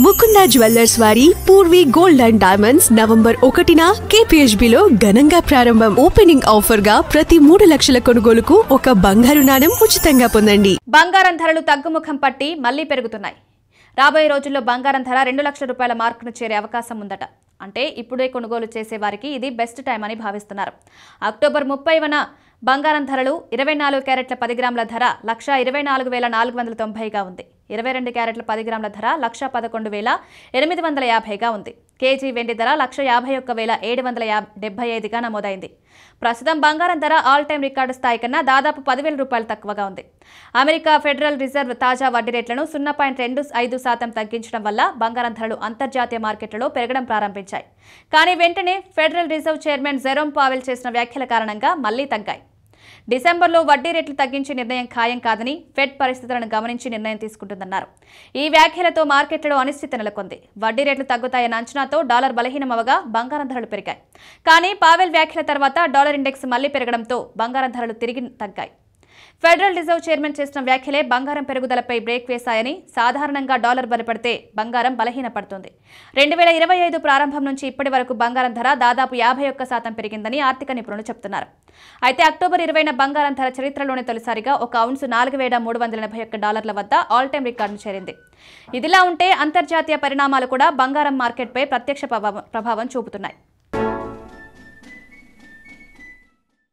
Mukunda jewellers వారి Poorvi gold and diamonds November 1న KPHB లో ఘనంగా ప్రారంభం. ఓపెనింగ్ ఆఫర్ గా ప్రతి 3 లక్షల కొనుగోలుకు ఒక బంగారు నాణెం ఉచితంగా పొందండి. బంగారం ధరలు తగ్గుముఖం పట్టి మళ్లీ పెరుగుతున్నాయి. రాబోయే రోజుల్లో బంగారం ధర 2 లక్షల రూపాయల మార్కును చేరే అవకాశం ఉందట. అంటే ఇప్పుడే కొనుగోలు చేసే వారికి ఇది బెస్ట్ టైం అని భావిస్తున్నారు. అక్టోబర్ 30న బంగారం ధరలు 24 క్యారెట్ల 10 గ్రాముల ధర 1,24,490గా ఉంది. 22 క్యారెట్ల 10 గ్రాముల ధర 1,11,850గా ఉంది. కేజీ వెండి ధర 1,51,775గా నమోదైంది. ప్రస్తుతం బంగారం ధర ఆల్ టైమ్ రికార్డు స్థాయి కన్నా దాదాపు 10,000 రూపాయలు తక్కువగా ఉంది. అమెరికా ఫెడరల్ రిజర్వ్ తాజా వడ్డీ రేట్లను 0.25% తగ్గించడం వల్ల బంగారం ధరలు అంతర్జాతీయ మార్కెట్లలో పెరగడం ప్రారంభించాయి. కానీ వెంటనే federal reserve chairman Jerome Powell చేసిన వ్యాఖ్యల కారణంగా మళ్లీ తగ్గాయి. డిసెంబర్లో వడ్డీ రేట్లు తగ్గించే నిర్ణయం ఖాయం కాదని ఫెడ్ పరిస్థితులను గమనించి నిర్ణయం తీసుకుంటుందన్నారు. ఈ వ్యాఖ్యలతో మార్కెట్లలో అనిశ్చితి నెలకొంది. వడ్డీ రేట్లు తగ్గుతాయన్న అంచనాతో డాలర్ బలహీనమవగా బంగారం ధరలు పెరిగాయి. కానీ పావెల్ వ్యాఖ్యల తర్వాత డాలర్ ఇండెక్స్ మళ్లీ పెరగడంతో బంగారం ధరలు తిరిగి తగ్గాయి. ఫెడరల్ రిజర్వ్ చైర్మన్ చేసిన వ్యాఖ్యలే బంగారం పెరుగుదలపై బ్రేక్ వేశాయని, సాధారణంగా డాలర్ బలపడితే బంగారం బలహీనపడుతుంది. 2025 ప్రారంభం నుంచి ఇప్పటి వరకు బంగారం ధర దాదాపు 51% పెరిగిందని ఆర్థిక నిపుణులు చెబుతున్నారు. అయితే అక్టోబర్ 20న బంగారం ధర చరిత్రలోనే తొలిసారిగా ఒక ఔన్సు $4,381 వద్ద ఆల్ టైమ్ రికార్డును చేరింది. ఇదిలా ఉంటే అంతర్జాతీయ పరిణామాలు కూడా బంగారం మార్కెట్పై ప్రత్యక్ష ప్రభావం చూపుతున్నాయి.